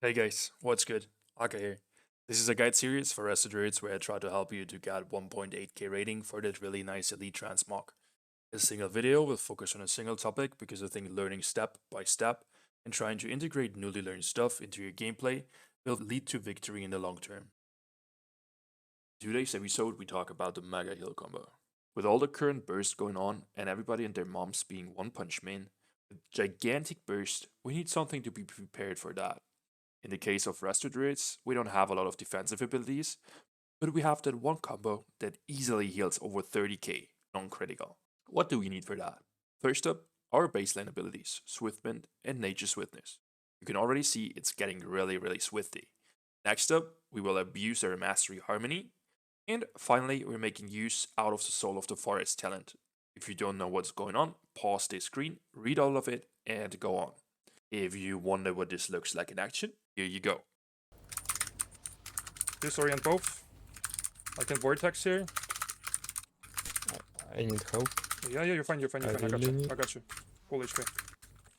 Hey guys, what's good? Aka here. This is a guide series for Resto Druids where I try to help you to get 1.8k rating for that really nice elite transmog. A single video will focus on a single topic because I think learning step by step and trying to integrate newly learned stuff into your gameplay will lead to victory in the long term. In today's episode we talk about the Mega Heal combo. With all the current burst going on and everybody and their moms being one punch main, a gigantic burst, we need something to be prepared for that. In the case of Resto Druids, we don't have a lot of defensive abilities, but we have that one combo that easily heals over 30k non-critical. What do we need for that? First up, our baseline abilities, Swiftment and Nature Swiftness. You can already see it's getting really swifty. Next up, we will abuse our Mastery Harmony. And finally, we're making use out of the Soul of the Forest talent. If you don't know what's going on, pause this screen, read all of it, and go on. If you wonder what this looks like in action, here you go. Disorient both. I can vortex here. I need help. Yeah, you're fine. I I got really you. need- I got you. Full HP.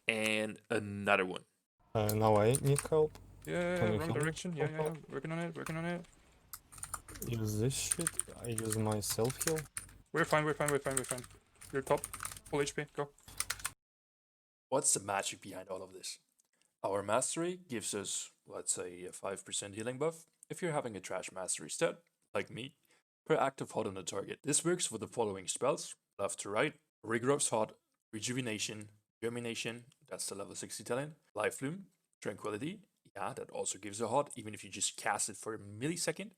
And another one. Now I need help. Yeah, Can you wrong heal me? direction. Yeah. Working on it. Use this shit. I use my self heal. We're fine. You're top. Full HP. Go. What's the magic behind all of this? Our mastery gives us, let's say, a 5% healing buff if you're having a trash mastery stat, like me, per active hot on the target. This works for the following spells, left to right: Regrowth hot, Rejuvenation, Germination, that's the level 60 talent, Life Bloom, Tranquility, yeah, that also gives a hot, even if you just cast it for a millisecond.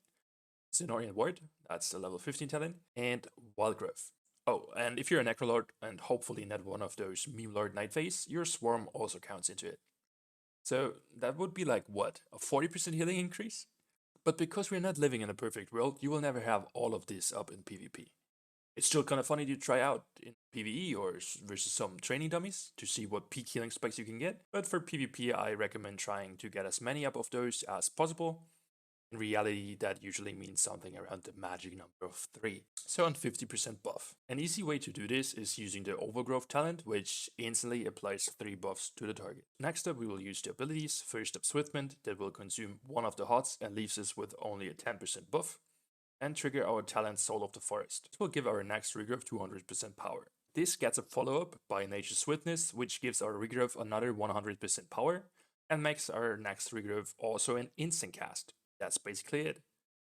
Zenorian Ward, that's the level 15 talent, and Wild Growth. Oh, and if you're a Necrolord and hopefully not one of those Meme Lord Night Phase, your Swarm also counts into it. So that would be like what, a 40% healing increase? But because we're not living in a perfect world, you will never have all of this up in PvP. It's still kind of funny to try out in PvE or versus some training dummies to see what peak healing spikes you can get, but for PvP I recommend trying to get as many up of those as possible. In reality, that usually means something around the magic number of 3, so on 50% buff. An easy way to do this is using the Overgrowth talent, which instantly applies 3 buffs to the target. Next up, we will use the abilities. First up, Swiftment, that will consume one of the hots and leaves us with only a 10% buff, and trigger our talent Soul of the Forest. This will give our next Regrowth 200% power. This gets a follow-up by Nature Swiftness, which gives our Regrowth another 100% power, and makes our next Regrowth also an instant cast. That's basically it.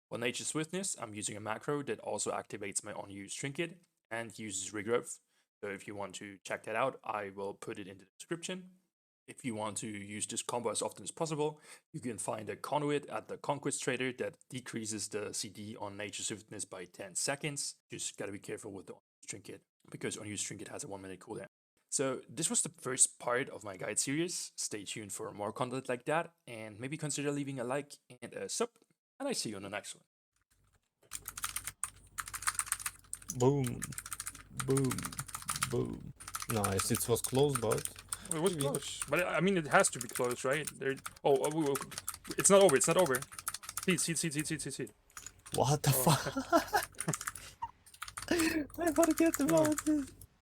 For Nature Swiftness, I'm using a macro that also activates my unused trinket and uses Regrowth. So if you want to check that out, I will put it in the description. If you want to use this combo as often as possible, you can find a conduit at the Conquest Trader that decreases the CD on Nature Swiftness by 10 seconds. Just gotta be careful with the unused trinket, because unused trinket has a 1-minute cooldown. So this was the first part of my guide series. Stay tuned for more content like that, and maybe consider leaving a like and a sub, and I see you on the next one. Boom. Boom. Nice. It was close, but It was close, but I mean it has to be close, right? It's not over. Seed. what the Oh. fuck? I forget about this.